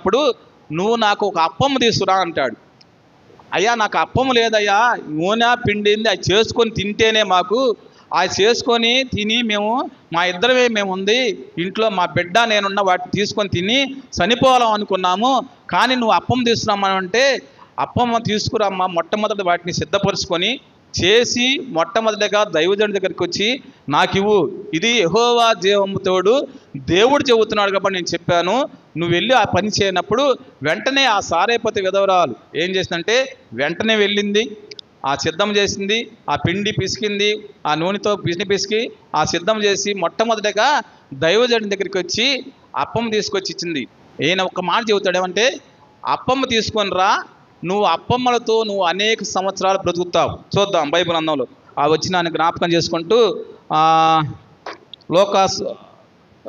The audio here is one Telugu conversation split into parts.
ఇప్పుడు నువ్వు నాకు ఒక అప్పము తీసుకురా అంటాడు. అయ్యా నాకు అప్పము లేదయ్యా, నూనె పిండింది, అది చేసుకొని తింటేనే మాకు, అది చేసుకొని తిని మా ఇద్దరమే మేము ఉంది ఇంట్లో, మా బిడ్డ నేనున్న వాటిని తీసుకొని తిని చనిపోవాలం అనుకున్నాము. కానీ నువ్వు అప్పం తీసుకురామంటే అప్పమ్మ తీసుకురమ్మా, మొట్టమొదటి వాటిని సిద్ధపరుచుకొని చేసి మొట్టమొదటిగా దైవజనుడి దగ్గరికి వచ్చి నాకు ఇవ్వు, ఇది యెహోవా జీవము తోడు దేవుడు చెబుతున్నాడు కాబట్టి నేను చెప్పాను, నువ్వు వెళ్ళి ఆ పని చేయనప్పుడు వెంటనే ఆ సారేపతి విధవరాలు ఏం చేసిందంటే వెంటనే వెళ్ళింది, ఆ సిద్ధం చేసింది, ఆ పిండి పిసికింది, ఆ నూనెతో పిసికి ఆ సిద్ధం చేసి మొట్టమొదటిగా దైవజనుడి దగ్గరికి వచ్చి అప్పం తీసుకొచ్చి ఇచ్చింది. ఈయన ఒక మాట చెబుతాడు, ఏమంటే అప్పమ్మ తీసుకొని రా, నువ్వు అప్పమ్మలతో నువ్వు అనేక సంవత్సరాలు బ్రతుకుతావు. చూద్దాం బైబిల్ గ్రంథంలో ఆ వచ్చినాన్ని జ్ఞాపకం చేసుకుంటూ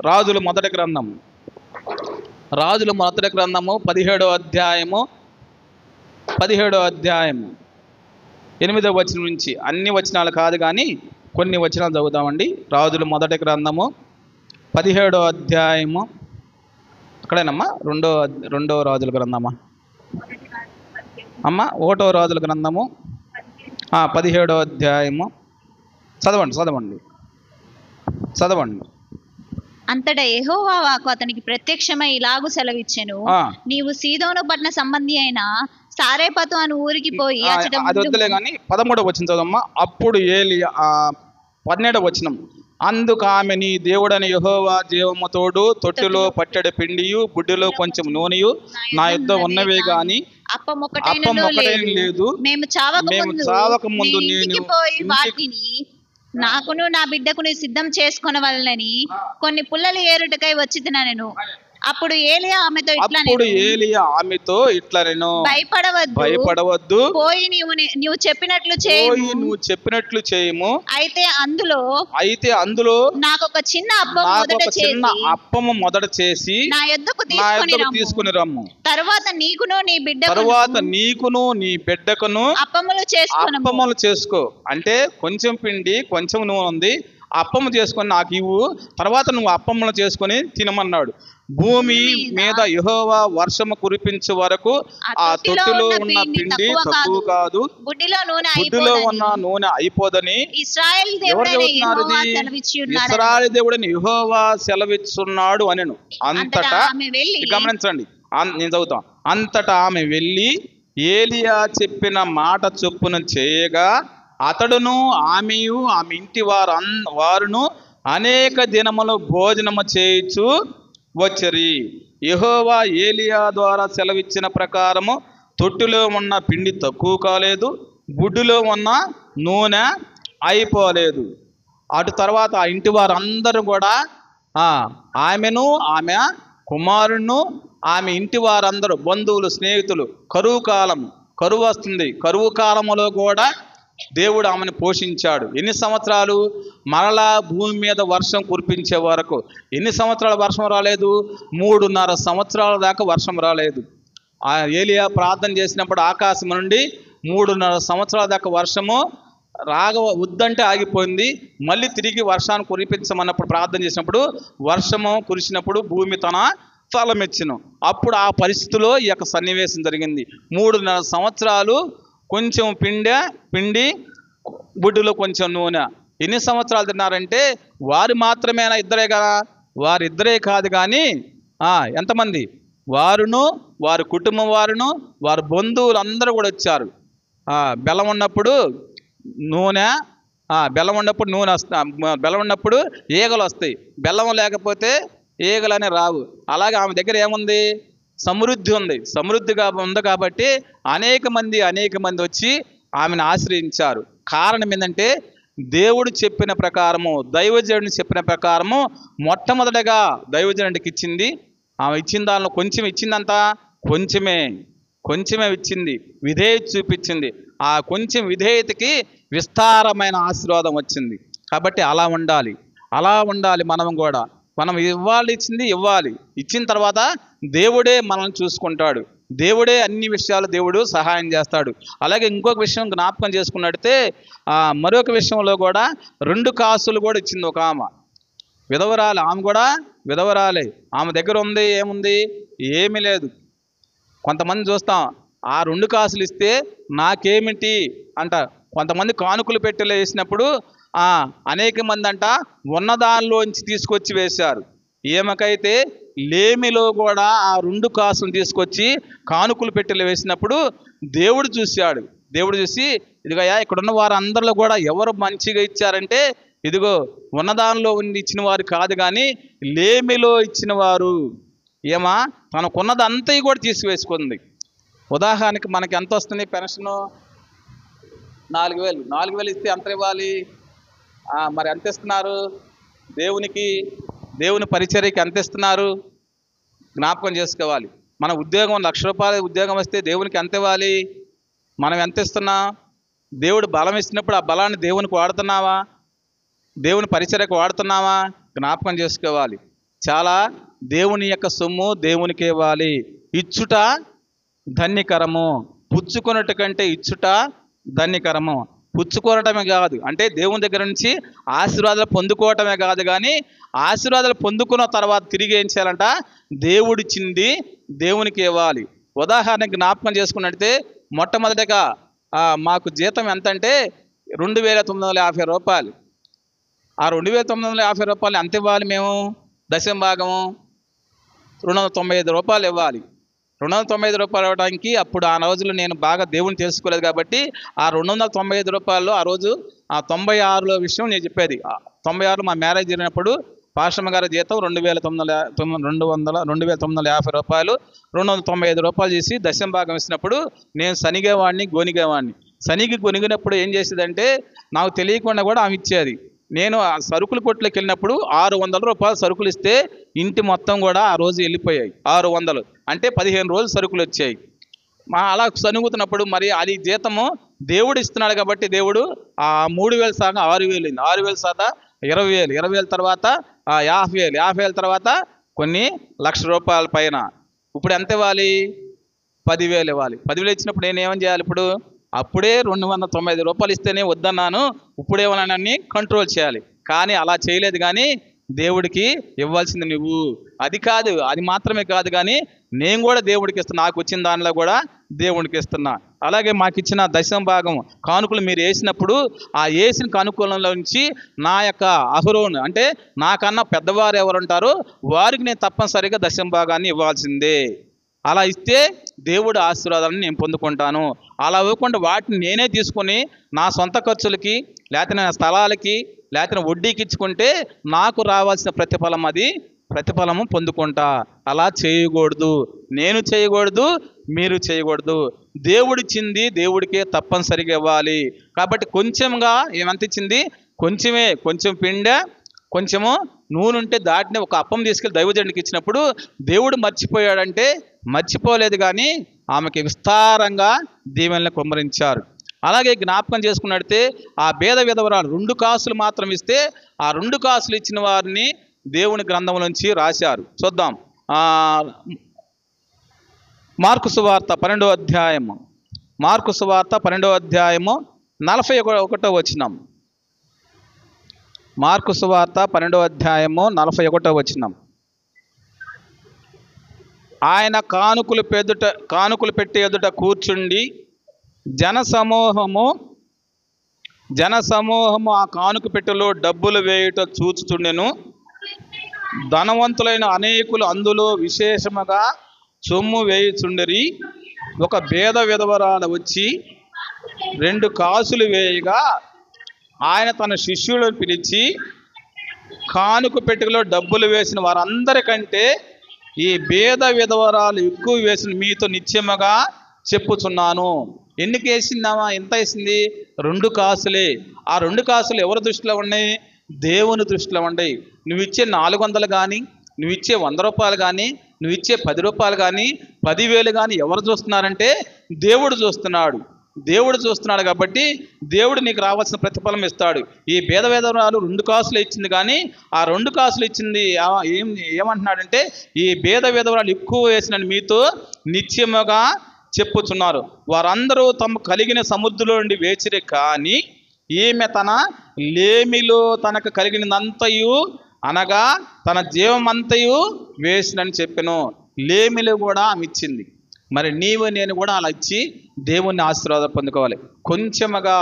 రాజుల మొదటి గ్రంథము 17వ అధ్యాయము 8వ వచనం నుంచి, అన్ని వచనాలు కాదు కానీ కొన్ని వచనాలు చదువుతామండి. రాజుల మొదటి గ్రంథము 17వ అధ్యాయము, అక్కడేనమ్మా రెండో రాజుల గ్రంథమా అమ్మ, 1వ రాజుల గ్రంథము 17వ అధ్యాయము చదవండి. అంతటా యెహోవా వాక్కు అతనికి ప్రత్యక్షమై ఇలాగు సెలవిచ్చెను, నీవు సీదోను పట్టణ సంబంధి అయిన సారేపతు అని ఊరికి పోయి అది వద్దులే కానీ 13వ వచనం చదవమ్మా. అప్పుడు ఏలియా 17వ వచనం, అందుకు ఆమె నీ దేవుడని యెహోవా జీవము తోడు తొట్టిలో పట్టెడు పిండియు బుడ్డిలో కొంచెం నూనెయు నా యుద్ధ ఉన్నవే గాని అప్పం ఒకటైన లేదు, మేము చావక ముందు నేను పోయి వాటిని నాకును నా బిడ్డకును సిద్ధం చేసుకొనవలెనని కొన్ని పుల్లలు ఏరుటకై వచ్చి తినను. అప్పుడు ఏలియా ఆమెతో ఇట్లా నేను భయపడవద్దు, పోయి నువ్వు చెప్పినట్లు చేయము. అయితే అందులో నాకు ఒక చిన్న అప్పము మొదట చేసి నా యొద్దకు తీసుకుని రమ్ము. తర్వాత నీకును నీ బిడ్డకును అప్పములు చేసుకో. అంటే కొంచెం పిండి కొంచెం నూనె ఉంది, అప్పము చేసుకొని నాకు ఇవ్వు, తర్వాత నువ్వు అప్పములు చేసుకొని తినమన్నాడు. భూమి మీద యెహోవా వర్షము కురిపించే వరకు ఆ తొట్టిలో ఉన్న పిండి తక్కువ కాదు, బుడ్డిలో ఉన్న నూనె అయిపోదని ఇశ్రాయేలు దేవుడని యెహోవా సెలవిస్తున్నాడు అనెను. అంతటా గమనించండి, నేను చదువుతాను. అంతటా ఆమె వెళ్ళి ఏలియా చెప్పిన మాట చొప్పున చేయగా అతడును ఆమెయు ఆమె ఇంటి వారును అనేక దినములు భోజనము చేయుచు వచ్చరి. యెహోవా ఏలియా ద్వారా సెలవిచ్చిన ప్రకారము తొట్టిలో ఉన్న పిండి తక్కువ కాలేదు, బుడ్డిలో ఉన్న నూనె అయిపోలేదు. అటు తర్వాత ఆ ఇంటి వారందరూ కూడా ఆమెను ఆమె కుమారును ఆమె ఇంటి వారందరూ బంధువులు స్నేహితులు, కరువు వస్తుంది, కరువు కాలంలో కూడా దేవుడు ఆమెను పోషించాడు. ఎన్ని సంవత్సరాలు? మరలా భూమి మీద వర్షం కురిపించే వరకు. ఎన్ని సంవత్సరాల వర్షం రాలేదు? 3.5 సంవత్సరాల దాకా వర్షం రాలేదు. ఏలియా ప్రార్థన చేసినప్పుడు ఆకాశం నుండి 3.5 సంవత్సరాల దాకా వర్షము వద్దంటే ఆగిపోయింది. మళ్ళీ తిరిగి వర్షాన్ని కురిపించమన్నప్పుడు ప్రార్థన చేసినప్పుడు వర్షము కురిసినప్పుడు భూమి తన ఫలమిచ్చును. అప్పుడు ఆ పరిస్థితిలో ఈ యొక్క సన్నివేశం జరిగింది. 3.5 సంవత్సరాలు కొంచెం పిండి బుడ్డిలో కొంచెం నూనె. ఎన్ని సంవత్సరాలు తిన్నారంటే వారు మాత్రమేనా? ఇద్దరే కదా? వారిద్దరే కాదు కానీ ఎంతమంది? వారును వారి కుటుంబం వారును వారి బంధువులు అందరూ కూడా వచ్చారు. బెల్లం ఉన్నప్పుడు నూనె బెల్లం ఉన్నప్పుడు ఈగలు వస్తాయి, బెల్లం లేకపోతే ఈగలనే రావు. అలాగే ఆమె దగ్గర ఏముంది? సమృద్ధిగా ఉంది కాబట్టి అనేక మంది వచ్చి ఆమెను ఆశ్రయించారు. కారణం ఏంటంటే దేవుడు చెప్పిన ప్రకారము, దైవజనుడిని చెప్పిన ప్రకారము మొట్టమొదటిగా దైవజనుడికి ఇచ్చింది. ఆమె ఇచ్చిన దానిలో కొంచెం ఇచ్చిందంతా, కొంచెమే ఇచ్చింది, విధేయత చూపించింది. ఆ కొంచెం విధేయతకి విస్తారమైన ఆశీర్వాదం వచ్చింది. కాబట్టి అలా ఉండాలి మనం కూడా. మనం ఇవ్వాలి. ఇచ్చిన తర్వాత దేవుడే మనల్ని చూసుకుంటాడు. దేవుడే అన్ని విషయాలు దేవుడు సహాయం చేస్తాడు. అలాగే ఇంకొక విషయం జ్ఞాపకం చేసుకున్నట్టే మరొక విషయంలో కూడా 2 కాసులు కూడా ఇచ్చింది ఒక ఆమె. విధవరాలు, ఆమె కూడా విధవరాలే. ఆమె దగ్గర ఏముంది? ఏమీ లేదు. కొంతమంది చూస్తాం, ఆ 2 కాసులు ఇస్తే నాకేమిటి అంట. కొంతమంది కానుకలు పెట్టెలో వేసినప్పుడు అనేక మంది అంట ఉన్నదానిలోంచి తీసుకొచ్చి వేశారు. ఈమెకైతే లేమిలో కూడా ఆ 2 కాసులు తీసుకొచ్చి కానుకలు పెట్టెలో వేసినప్పుడు దేవుడు చూశాడు. దేవుడు చూసి, ఇదిగోయా ఇక్కడున్న వారందరిలో కూడా ఎవరు మంచిగా ఇచ్చారంటే, ఇదిగో ఉన్నదానిలో ఉండి ఇచ్చిన వారు కాదు కానీ లేమిలో ఇచ్చిన వారు. ఏమా తనకున్నది అంతా కూడా తీసివేసుకుంది. ఉదాహరణకి మనకి ఎంత వస్తుంది పెన్షను? 4,000. 4,000 ఇస్తే ఎంత ఇవ్వాలి? మరి ఎంత ఇస్తున్నారు? దేవుని పరిచర్యకి ఎంత ఇస్తున్నారు? జ్ఞాపకం చేసుకోవాలి. మన ఉద్యోగం 1,00,000 రూపాయల ఉద్యోగం వస్తే దేవునికి ఎంత ఇవ్వాలి? మనం ఎంత ఇస్తున్నా? దేవుడు బలం ఇచ్చినప్పుడు ఆ బలాన్ని దేవునికి వాడుతున్నావా? దేవుని పరిచర్యకు వాడుతున్నావా? జ్ఞాపకం చేసుకోవాలి. చాలా దేవుని యొక్క సొమ్ము దేవునికి ఇవ్వాలి. ఇచ్చుట ధన్యకరము, పుచ్చుకొనుట కంటే ఇచ్చుట ధన్యకరము. పుచ్చుకోవటమే కాదు, అంటే దేవుని దగ్గర నుంచి ఆశీర్వాదాలు పొందుకోవటమే కాదు కానీ ఆశీర్వాదాలు పొందుకున్న తర్వాత తిరిగి ఏం చేయాలంట? దేవుడిచ్చింది దేవునికి ఇవ్వాలి. ఉదాహరణకి జ్ఞాపకం చేసుకున్నట్టే మొట్టమొదటిగా మాకు జీతం ఎంత అంటే 2,950 రూపాయలు. ఆ 2,950 రూపాయలు ఎంత ఇవ్వాలి? మేము దశమ భాగము 295 రూపాయలు ఇవ్వాలి. 295 రూపాయలు ఇవ్వడానికి అప్పుడు ఆ రోజులు నేను బాగా దేవుని తెలుసుకోలేదు కాబట్టి ఆ 295 రూపాయల్లో ఆ రోజు 96లో విషయం నేను చెప్పేది. 96లో మా మ్యారేజ్ జరిగినప్పుడు పాస్టమ్మ గారి జీతం 2,950 రూపాయలు. 295 రూపాయలు చేసి దశమ భాగం ఇచ్చినప్పుడు నేను సనిగేవాడిని, గొనిగేవాడిని. సనిగి గొనిగినప్పుడు ఏం చేసేదంటే నాకు తెలియకుండా కూడా ఆమె ఇచ్చేది. నేను ఆ సరుకుల కొట్లోకి వెళ్ళినప్పుడు 600 రూపాయలు సరుకులు ఇస్తే ఇంటి మొత్తం కూడా ఆ రోజు వెళ్ళిపోయాయి. 600 అంటే 15 రోజులు సరుకులు వచ్చాయి. అలా సనుగుతున్నప్పుడు మరి అది జీతము దేవుడు ఇస్తున్నాడు కాబట్టి దేవుడు 3,000 సగం 6,000 అయింది. 6,000 సగం 20,000, 20,000 తర్వాత 50,000, 50,000 తర్వాత కొన్ని 1,00,000 రూపాయల పైన. ఇప్పుడు ఎంత ఇవ్వాలి? 10,000 ఇవ్వాలి. 10,000 ఇచ్చినప్పుడు నేను ఏమని చేయాలి? ఇప్పుడు అప్పుడే 295 రూపాయలు ఇస్తేనే వద్దన్నాను, ఇప్పుడేమన్నానని కంట్రోల్ చేయాలి. కానీ అలా చేయలేదు. కానీ దేవుడికి ఇవ్వాల్సింది నువ్వు. అది కాదు, అది మాత్రమే కాదు కానీ నేను కూడా దేవుడికి ఇస్తున్నా. నాకు వచ్చిన దానిలో కూడా దేవుడికి ఇస్తున్నా. అలాగే మాకు ఇచ్చిన దశమ భాగం కానుకలు మీరు వేసినప్పుడు ఆ వేసిన కానుకల నుంచి నా యొక్క అహరోను అంటే నాకన్నా పెద్దవారు ఎవరు ఉంటారో వారికి నేను తప్పనిసరిగా దశమ భాగాన్ని ఇవ్వాల్సిందే. అలా ఇస్తే దేవుడు ఆశీర్వాదాలను నేను పొందుకుంటాను. అలా ఇవ్వకుండా వాటిని నేనే తీసుకొని నా సొంత ఖర్చులకి లేకపోతే నా స్థలాలకి లేకపోతే వడ్డీకి ఇచ్చుకుంటే నాకు రావాల్సిన ప్రతిఫలము పొందుకుంటా. అలా చేయకూడదు. నేను చేయకూడదు, మీరు చేయకూడదు. దేవుడిచ్చింది దేవుడికే తప్పనిసరిగా ఇవ్వాలి. కాబట్టి కొంచెంగా ఏమంత ఇచ్చింది? కొంచెమే, కొంచెం పిండి కొంచెము నూనె ఉంటే దాటిని ఒక అప్పం తీసుకెళ్ళి దైవజనుడికి ఇచ్చినప్పుడు దేవుడు మర్చిపోయాడంటే మర్చిపోలేదు కానీ ఆమెకి విస్తారంగా దీవెనలు కుమ్మరించారు. అలాగే జ్ఞాపకం చేసుకున్నట్టే ఆ పేద విధవరాలు 2 కాసులు మాత్రం ఇస్తే ఆ 2 కాసులు ఇచ్చిన వారిని దేవుని గ్రంథం నుంచి రాశారు. చూద్దాం. మార్కు సువార్త 12వ అధ్యాయము, మార్కు సువార్త 12వ అధ్యాయము 41వ వచనం. మార్కు సువార్త 12వ అధ్యాయము 41వ వచనం. ఆయన కానుకలు పెట్టి ఎదుట కూర్చుండి జనసమూహము ఆ కానుక పెట్టెలో డబ్బులు వేయుట చూచుచుండెను. ధనవంతులైన అనేకులు అందులో విశేషముగా సొమ్ము వేయుచుండిరి. ఒక పేద విధవరాలు వచ్చి 2 కాసులు వేయగా ఆయన తన శిష్యులను పిలిచి, కానుక పెట్టెలో డబ్బులు వేసిన వారందరికంటే ఈ పేద విధవరాలు ఎక్కువ వేసిన మీతో నిశ్చయముగా చెప్పుచున్నాను. ఎన్నికి వేసిందామా? ఎంత వేసింది? 2 కాసులే. ఆ 2 కాసులు ఎవరి దృష్టిలో ఉన్నాయి? దేవుని దృష్టిలో ఉన్నాయి. నువ్వు ఇచ్చే 400 కానీ, నువ్వు ఇచ్చే 100 రూపాయలు కానీ, నువ్వు ఇచ్చే 10 రూపాయలు కానీ, 10,000 కానీ ఎవరు చూస్తున్నారంటే దేవుడు చూస్తున్నాడు. దేవుడు చూస్తున్నాడు కాబట్టి దేవుడు నీకు రావాల్సిన ప్రతిఫలం ఇస్తాడు. ఈ భేదవేదరాలు 2 కాసులు ఇచ్చింది కానీ ఆ 2 కాసులు ఇచ్చింది ఏమంటున్నాడంటే ఈ భేదవేదరాలు ఎక్కువ వేసిన మీతో నిత్యముగా చెప్పుచున్నారు. వారందరూ తమ కలిగిన సముద్రంలో నుండి వేచిరి కానీ ఈమె తన లేమిలో తనకు కలిగినంతయు అనగా తన జీవమంతయు వేసినని చెప్పెను. లేమిలో కూడా ఆమె ఇచ్చింది. మరి నీవు నేను కూడా అలా ఇచ్చి దేవుణ్ణి ఆశీర్వాదం పొందుకోవాలి. కొంచెముగా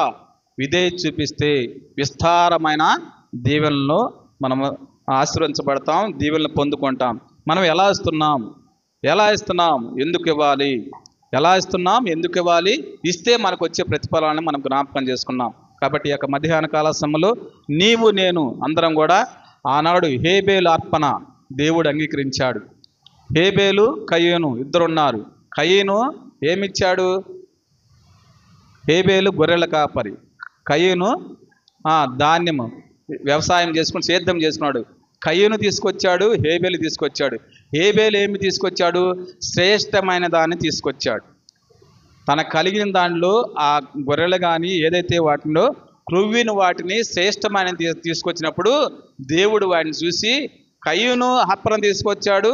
విధేయత చూపిస్తే విస్తారమైన దీవెనలను మనము ఆశీర్వదించబడతాం, దీవెనలు పొందుకుంటాం. మనం ఎలా ఇస్తున్నాం, ఎందుకు ఇవ్వాలి, ఎలా ఇస్తున్నాం, ఎందుకు ఇవ్వాలి, ఇస్తే మనకు వచ్చే ప్రతిఫలాన్ని మనం జ్ఞాపకం చేసుకున్నాం. కాబట్టి ఈ యొక్క మధ్యాహ్న కాల సమయంలో నీవు నేను అందరం కూడా ఆనాడు హేబేలు అర్పణ దేవుడు అంగీకరించాడు. హేబేలు కయీను ఇద్దరున్నారు. కయీను ఏమిచ్చాడు? హేబేలు గొర్రెల కాపరి, కయీను ధాన్యము వ్యవసాయం చేసుకుని సేద్యం చేసుకున్నాడు. కయీను తీసుకొచ్చాడు, హేబేలు తీసుకొచ్చాడు. హేబేలు ఏమి తీసుకొచ్చాడు? శ్రేష్టమైన దాన్ని తీసుకొచ్చాడు. తనకు కలిగిన దానిలో ఆ గొర్రెలు కానీ ఏదైతే వాటిలో క్రొవ్విన వాటిని శ్రేష్టమైన తీసుకొచ్చినప్పుడు దేవుడు వాటిని చూసి కయీను అర్పణ తీసుకొచ్చాడు,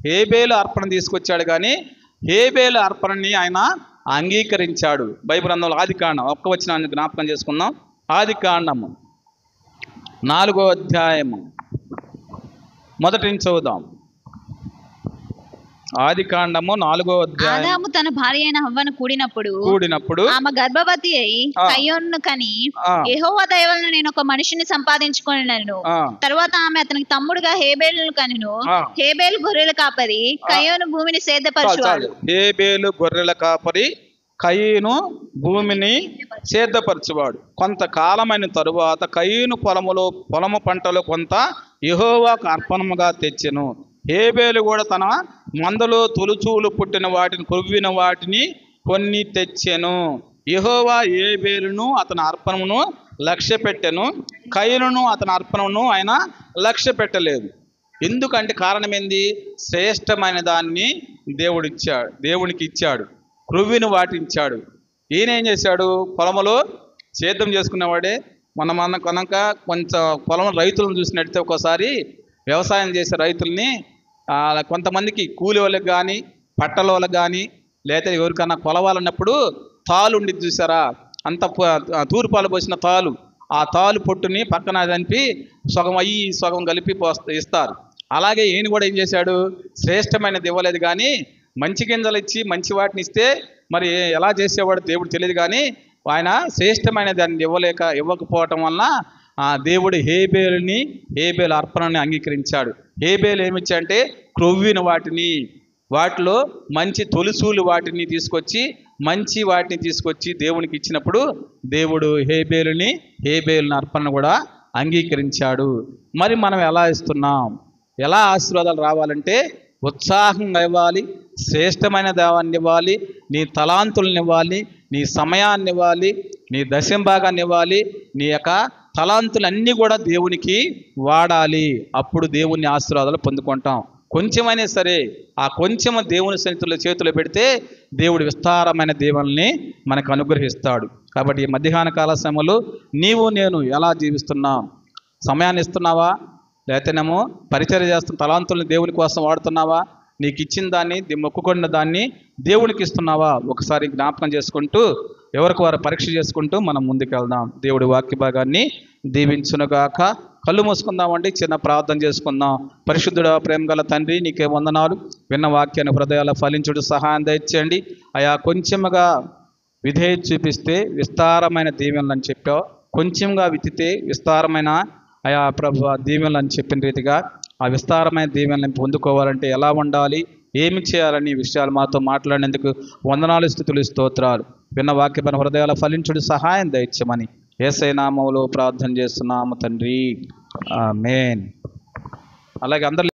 హేబేలు అర్పణ తీసుకొచ్చాడు. కానీ హేబేలు అర్పణని ఆయన అంగీకరించాడు. బైబిల్ గ్రంథంలో ఆదికాండం ఒక్క వచనాన్ని జ్ఞాపకం చేసుకుందాం. ఆదికాండము 4వ అధ్యాయము మొదటి నుంచి చదువుదాం. ఆదికాండము 4వ అధ్యాయం. ఆదాము తన భార్య అయిన హవ్వను కూడినప్పుడు ఆమె గర్భవతి అయి కయీనును కని, యెహోవా దయ వలన నేను ఒక మనిషిని సంపాదించుకొనెను. తర్వాత ఆమె అతనికి తమ్ముడుగా హేబేలును కనెను. హేబేలు గొర్రెల కాపరి, కయీను భూమిని సేద్యపరచువాడు. హేబేలు గొర్రెల కాపరి, కయీను భూమిని సేద్యపరచువాడు. కొంతకాలమైన తరువాత కయీను పొలము పంటలో కొంత యెహోవాకు అర్పణముగా తెచ్చెను. హేబేలు కూడా తన మందలో తొలుచూలు పుట్టిన వాటిని కొవ్విన వాటిని కొన్ని తెచ్చెను. యెహోవా హేబేలును అతని అర్పణమును లక్ష్య పెట్టెను, కయీనును అతని అర్పణమును ఆయన లక్ష్య పెట్టలేదు. ఎందుకంటే కారణం ఏంది? శ్రేష్టమైన దాన్ని దేవునికి ఇచ్చాడు, క్రొవ్విన వాటిని ఇచ్చాడు. ఈయన ఏం చేశాడు? పొలములో సేద్యం చేసుకునేవాడే. మనం కనుక కొంచెం పొలం రైతులను చూసినట్టయితే ఒక్కోసారి వ్యవసాయం చేసే రైతుల్ని కొంతమందికి కూలి వాళ్ళకి కానీ పట్టల వాళ్ళకి కానీ లేకపోతే ఎవరికన్నా కొలవాలన్నప్పుడు తాలు ఉండిద్ది చూసారా, అంత తూర్పాలు పోసిన తాలు, ఆ తాలు పొట్టుని పక్కన చంపి సగం అయ్యి సగం కలిపి ఇస్తారు. అలాగే ఈయన కూడా ఏం చేశాడు? శ్రేష్టమైనది ఇవ్వలేదు కానీ మంచి గింజలు ఇచ్చి మంచి వాటిని ఇస్తే మరి ఎలా చేసేవాడు దేవుడు తెలియదు. కానీ ఆయన శ్రేష్టమైన దాన్ని ఇవ్వకపోవటం వలన దేవుడు హేబేలు అర్పణని అంగీకరించాడు. హేబేలు ఏమిచ్చాడంటే క్రొవ్విన వాటిలో మంచి తొలుసూలు వాటిని తీసుకొచ్చి దేవునికి ఇచ్చినప్పుడు దేవుడు హేబేలుని అర్పణ కూడా అంగీకరించాడు. మరి మనం ఎలా ఇస్తున్నాం? ఎలా ఆశీర్వాదాలు రావాలంటే ఉత్సాహంగా ఇవ్వాలి, శ్రేష్టమైన దేవాన్ని ఇవ్వాలి, నీ తలాంతులను ఇవ్వాలి, నీ సమయాన్ని ఇవ్వాలి, నీ దశంభాగాన్ని ఇవ్వాలి, నీ యొక్క తలాంతులన్నీ కూడా దేవునికి వాడాలి. అప్పుడు దేవుని ఆశీర్వాదాలు పొందుకుంటాం. కొంచెమైనా సరే ఆ కొంచెం దేవుని చేతిలో పెడితే దేవుడు విస్తారమైన దీవెనల్ని మనకు అనుగ్రహిస్తాడు. కాబట్టి ఈ మధ్యాహ్న కాల సమయంలో నీవు నేను ఎలా జీవిస్తున్నాం? సమయాన్ని ఇస్తున్నావా? లేకపోతేనేమో పరిచర్య చేస్తున్న తలాంతుల్ని దేవుని కోసం వాడుతున్నావా? నీకు ఇచ్చిన దాన్ని మొక్కుకున్న దాన్ని దేవునికి ఇస్తున్నావా? ఒకసారి జ్ఞాపకం చేసుకుంటూ ఎవరికి వారు పరీక్ష చేసుకుంటూ మనం ముందుకు వెళ్దాం. దేవుడి వాక్య భాగాన్ని దీవించునుగాక. కళ్ళు మూసుకుందామండి, చిన్న ప్రార్థన చేసుకుందాం. పరిశుద్ధుడా, ప్రేమ గల తండ్రి, నీకే వందనాలు. విన్న వాక్యాన్ని హృదయాల ఫలించుడు సహాయం దయచేయండి. అయా కొంచెముగా విధేయత చూపిస్తే విస్తారమైన దీవెనలు అని చెప్పావు, కొంచెంగా విత్తితే విస్తారమైన అయా ప్రభు దీవెనలు అని చెప్పిన రీతిగా ఆ విస్తారమైన దీవెనలను పొందుకోవాలంటే ఎలా ఉండాలి, ఏమి చేయాలని విషయాలు మాతో మాట్లాడినందుకు వందనాలు, స్తుతులు, స్తోత్రాలు. విన్న వాక్యమైన హృదయాల ఫలించుడు సహాయం దయచేయమని యేసయ్య నామములో ప్రార్థన చేస్తున్నాము తండ్రి, ఆమేన్. అలాగే అందరూ